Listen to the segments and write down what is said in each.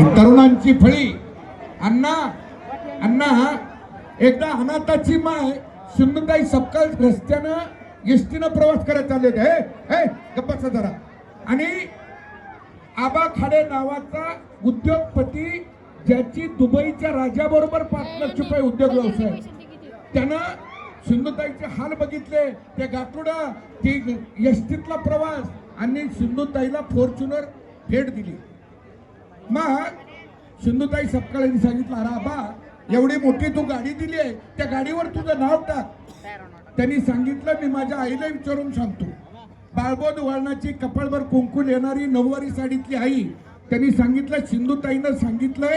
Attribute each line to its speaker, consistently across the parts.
Speaker 1: तरुणांची फळी. अण्णा अण्णा एकदा अनाथाची माय सुंदरताई सपकाळ रस्त्यानं एसटीनं प्रवास करत चालले होते. हे गप्पाचा जरा. आणि आबा खाडे नावाचा उद्योगपती ज्याची दुबईच्या राजाबरोबर 5 लाख रुपये उद्योग व्यवसाय, त्यानं सिंधुताईचे हाल बघितले. ते गाठोडा ती एसटीतला प्रवास आणि सिंधुताईला फॉर्च्युनर भेट दिली. मग सिंधुताई सपकाळेंनी सांगितलं, अरे आबा एवढी मोठी तू गाडी दिली आहे, त्या गाडीवर तुझं नाव टाक. त्यांनी सांगितलं, मी माझ्या आईला विचारून सांगतो. बाळबोध वळणाची कपाळभर कुंकू येणारी 9वारी साडीतली आई, त्यांनी सांगितलं, सिंधुताईनं सांगितलंय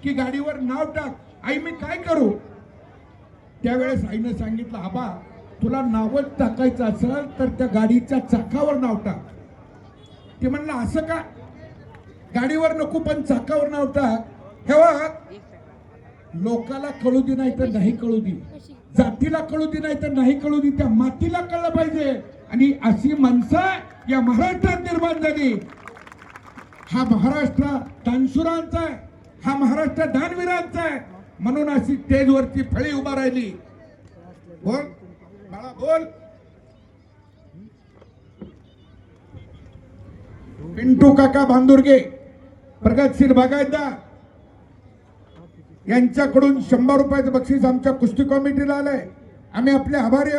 Speaker 1: की गाडीवर नाव टाक. आई मी काय करू? त्यावेळेस आईनं सांगितलं, आबा तुला नावच टाकायचं असेल तर त्या गाडीच्या चाकावर नाव टाक. ते म्हणलं, असं का? गाडीवर नको पण चाकावर नाव टाक. तेव्हा लोकाला कळू दे नाही तर नाही कळू दे, जातीला कळू दे नाही तर नाही कळू दे, त्या मातीला कळलं पाहिजे. आणि अशी माणसं या महाराष्ट्रात निर्माण झाली. हा महाराष्ट्र दानशूरांचा आहे, हा महाराष्ट्र दानवीरांचा आहे. म्हणून अशी स्टेजवरची फळी उभा राहिली. बोल बाळा बोल. पिंटू काका भांदुर्गे, प्रगतशील बागायतदार यांच्याकडून 100 रुपयाचं बक्षीस आमच्या कुस्ती कमिटीला आलंय. आम्ही आपले आभारी.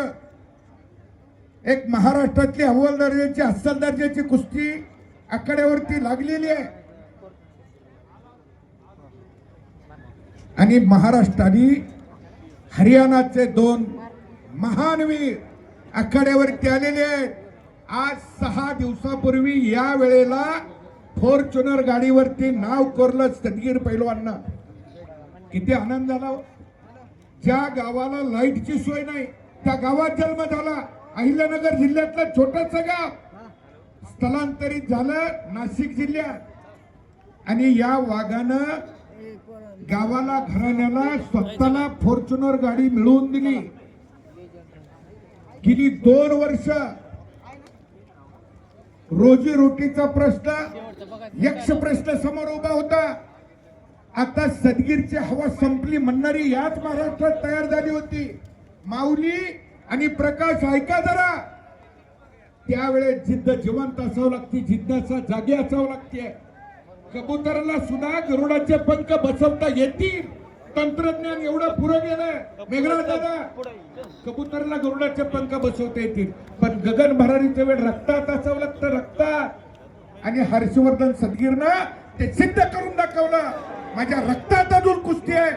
Speaker 1: एक महाराष्ट्रातली अव्वल दर्जाची अस्सल दर्जाची कुस्ती आखाड्यावरती लागलेली आहे. आणि महाराष्ट्राने हरियाणाचे 2 महान वीर आखाड्यावरती आलेले आहेत. आज 6 दिवसापूर्वी या वेळेला फॉर्च्युनर गाडीवरती नाव कोरलं सदगीर पैलवांना. किती आनंद झाला. ज्या गावाला लाईटची सोय नाही त्या गावात जन्म झाला. अहिल्यानगर जिल्ह्यातलं छोटंसं गाव स्थलांतरित झालं नाशिक जिल्ह्यात. आणि या वाघानं गावाला घराण्याला स्वतःला फॉर्च्युनर गाडी मिळवून दिली. गेली 2 वर्ष रोजी रोटीचा प्रश्न, यक्ष प्रश्न समोर उभा होता. आता सदगीरची हवा संपली म्हणणारी याच महाराष्ट्रात तयार झाली होती. माऊली आणि प्रकाश ऐका जरा. त्यावेळेस जिद्द जिवंत असावं लागते, जिज्ञासा जागी असावं लागते. कबुतराला सुद्धा गरुडाचे पंख बसवता येतील. तंत्रज्ञान एवढं पुढे गेलं मेघराज दादा, कबुतराला गरुडाचे पंख बसवता येतील, पण गगन भरारीच्या वेळ रक्तात असावं लागतं, रक्तात. आणि हर्षवर्धन सदगीरनं ते सिद्ध करून दाखवलं. माझ्या रक्तात अजून कुस्ती आहे,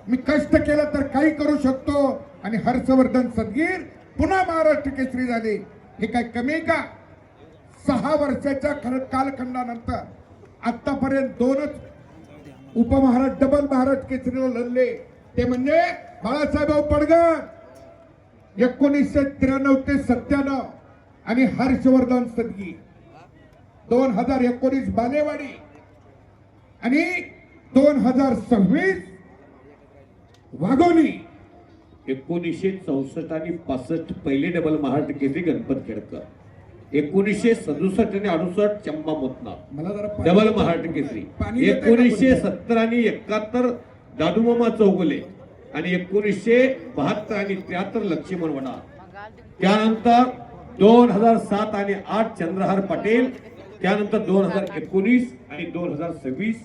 Speaker 1: मी कष्ट केलं तर काही करू शकतो. आणि हर्षवर्धन सदगीर पुन्हा महाराष्ट्र केसरी झाले. हे काय कमी का? 6 वर्षाच्या कालखंडानंतर आतापर्यंत 2च उपमहाराष्ट्र डबल महाराष्ट्र केसरीला लढले. ते म्हणजे बाळासाहेब पडगर 1993 ते 97 आणि हर्षवर्धन सदगीर 2019 बालेवाडी आणि 2026 वाघोली.
Speaker 2: 1964 आणि 65 पहिले डबल महाराष्ट्र केसरी गणपत खेडकर. 1967 आणि 68 चंबा मोतना
Speaker 1: मला जरा
Speaker 2: डबल महाराष्ट्र केसरी. 1970 आणि 71 दादूमामा चौगुले आणि 1972 आणि 73 लक्ष्मण वडा. त्यानंतर 2007 आणि 8 चंद्रहार पटेल. त्यानंतर 2019 आणि 2026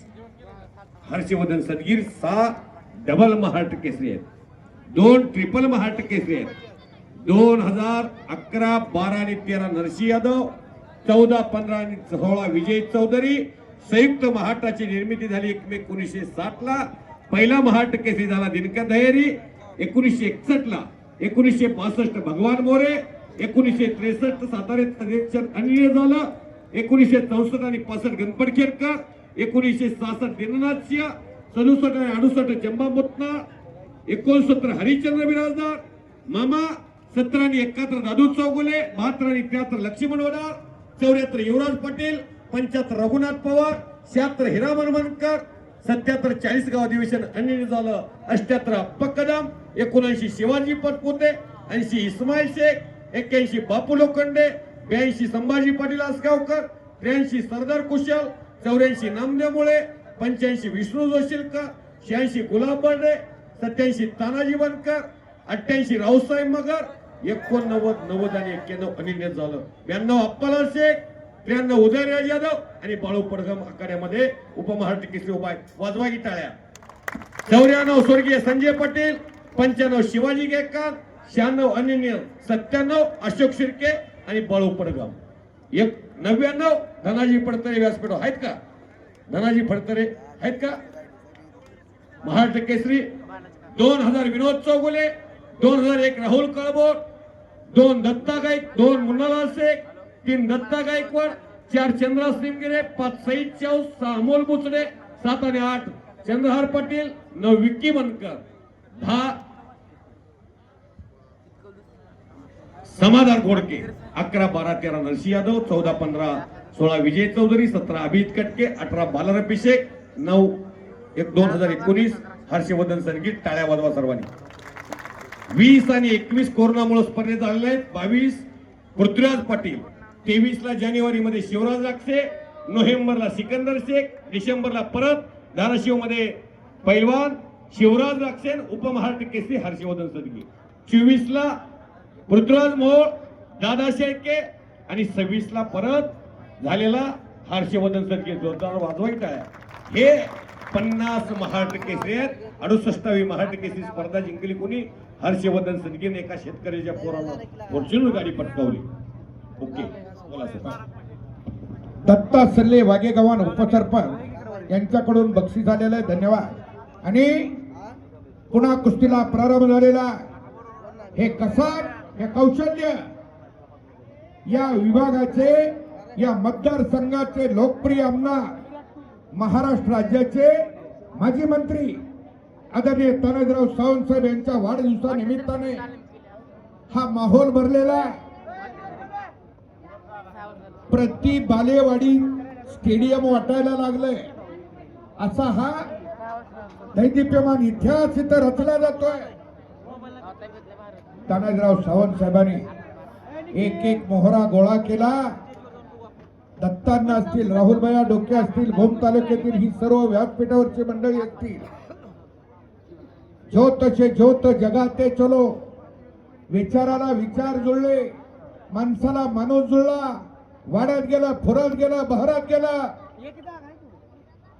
Speaker 2: हर्षवर्धन सदगीर 6 डबल महाराष्ट्र केसरी आहेत. 2 ट्रिपल महाराष्ट्र केसरी आहेत. 2011, 12 आणि 13 नरसिंह यादव, 14, 15 आणि 16 विजय चौधरी. संयुक्त महाराष्ट्राची निर्मिती झाली 1 मे 1960 ला. पहिला महाराष्ट्र केसरी झाला दिनकर दहेरी 1961 ला. 1965 भगवान मोरे. 1963 साताऱ्यात निरीक्षण अनिल झालं. 1964 आणि 65 गणपत खेडकर. 1966 दिननाथ सिंह. 67 आणि 68 जंबा मोतना. 69 हरिश्चंद्र बिराजदार मामा. 17 आणि 71 दादू चौगुले. 72 आणि 73 लक्ष्मण वडार. 74 युवराज पटेल. 75 रघुनाथ पवार. 76 हिरा मनमनकर. 77 40गाव अधिवेशन अनिल झालं. 78 अप्पा कदम. 79 शिवाजी पटपुते. 80 इस्माईल शेख. 81 बापू लोखंडे. 82 संभाजी पाटील आसगावकर. 83 सरदार कुशल. 84 नामदेव मुळे. 85 विष्णू जोशीलकर, 86 गुलाब बर्डे, 87 तानाजी बनकर, 88 रावसाहेब मगर, 89 90 आणि 91 अनिल नेत झालं, 92 अप्पालाल शेख, 93 उदयराज यादव आणि बाळू पडघम आखाड्यामध्ये उपमहाराष्ट्र केसरी उभा आहे. वाजवा की टाळ्या. 94 स्वर्गीय संजय पटेल, 95 शिवाजी गेकर, 96 अनिल, 97 अशोक शिर्के आणि बाळू पडघम. 99 धनाजी फडतरे व्यासपीठ आहेत का? धनाजी फडतरे आहेत का? महाराष्ट्र केसरी. 2000 विनोद चौगुले, 2001 राहुल कळबोर, 2 दत्ता गायक, 2 मुन्नालाल शेख, 3 दत्ता गायकवाड, 4 चंद्रा सिमगिरे, 5 सईद चाऊस, 6 अमोल बुचडे, 7 आणि 8 चंद्रहार पाटील, 9 विक्की बनकर, 10 समाधान घोडके, 11 12 13 नरसिंह यादव, 14 15 16 विजय चौधरी, 17 अभिजित कटके, 18 बालारपी शेख, 9 2019 हर्षवर्धन संगीत. टाळ्या वाजवा सर्वांनी. 20 आणि 21 कोरोनामुळे स्पर्धेत आलेले आहेत. 22 पृथ्वीराज पाटील, 23 जानेवारी मध्ये शिवराज राक्षे, नोव्हेंबरला सिकंदर शेख, डिसेंबरला परत धाराशिव मध्ये पैलवान शिवराज राक्षे, उपमहाराष्ट्र केसरी हर्षवर्धन संगीत. 24 पृथ्वीराज मोहोळ, दादा शेळके आणि 26 परत झालेला हर्षवर्धन संगीत. जोरदार वाजवाई टाळ्या. हे 50 महाराष्ट्र केसरी आहेत. 68वी महाराष्ट्र केसरी स्पर्धा जिंकली कोणी? हर्षवर्धन संगीने एका शेतकऱ्याच्या पोराला फॉर्च्युनर गाडी पटकावली. ओके, बोला सर.
Speaker 1: दत्ता सल्ले वागेगावान उपसरपंच यांच्याकडून बक्षीस झालेलं आहे. धन्यवाद. आणि पुन्हा कुस्तीला प्रारंभ झालेला हे कसार, हे कौशल्य या विभागाचे, या मतदारसंघाचे लोकप्रिय आमदार, महाराष्ट्र राज्याचे माजी मंत्री आदरणीय तानाजीराव सावंतसाहेब यांच्या वाढदिवसानिमित्ताने हा माहोल भरलेला. प्रति बालेवाडी स्टेडियम वाटायला लागलंय. असा हा दैदिप्यमान इतिहास इथं रचला जातोय. तानाजीराव सावंत साहेबांनी एक एक मोहरा गोळा केला. दत्तांना असतील, राहुलभैया डोके असतील, भूम तालुक्यातील ही सर्व व्यासपीठावरची मंडळी असतील. ज्योत से ज्योत जगाते चलो. विचाराला विचार जुळले, माणसाला माणूस जुळला, वाड्यात गेला, फुरात गेला, बहरात गेला.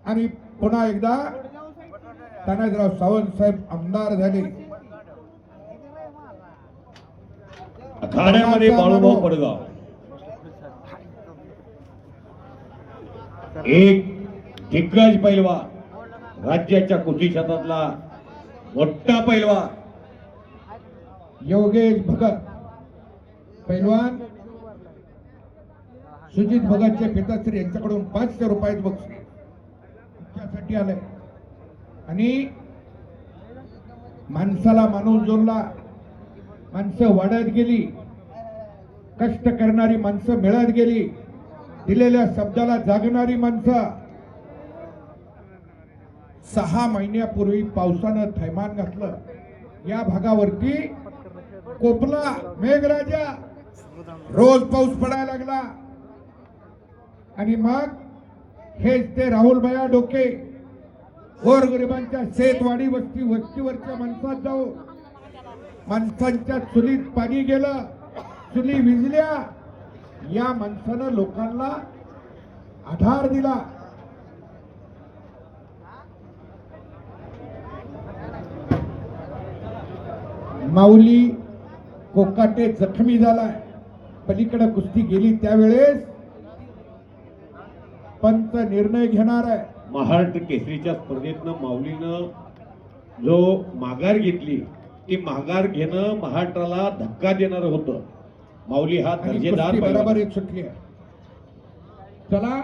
Speaker 1: आणि पुन्हा एकदा तानाजीराव सावंत साहेब आमदार झाले.
Speaker 2: अखाड्यामध्ये बाळूभाऊ पडगाव, एक दिग्गज पैलवान, राज्याच्या कुस्ती क्षेत्रातला मोठा पैलवान
Speaker 1: योगेश भगत पैलवान, सुजित भगतचे पिताश्री यांच्याकडून 500 रुपयाचं बक्षीस तुमच्यासाठी आलंय. आणि माणसाला माणूस जोडला, माणसं वाढत गेली, कष्ट करणारी माणसं मिळत गेली, दिलेल्या शब्दाला जागणारी माणसं. 6 महिन्यापूर्वी पावसानं थैमान घातलं. या भागावरती कोपला मेघराजा, रोज पाऊस पडायला लागला. आणि मग हेच ते राहुलभैया डोके गोरगरिबांच्या शेतवाडी वस्तीवरच्या माणसात जाऊ, माणसांच्या चुलीत पाणी गेलं, चुली विजल्या. या माणसानं लोकांना आधार दिला. माऊली कोकाटे जखमी झालाय. पलीकडे कुस्ती गेली त्यावेळेस पंच निर्णय घेणार आहे.
Speaker 2: महाराष्ट्र केसरीच्या स्पर्धेतनं माऊलीनं जो माघार घेतली, ती माघार घेणं महाराष्ट्राला धक्का देणारं होतं. माऊली हा
Speaker 1: आणि
Speaker 2: दर्जेदार
Speaker 1: कुस्ती
Speaker 2: पैलवान.
Speaker 1: बरोबर एक सुटली आहे. चला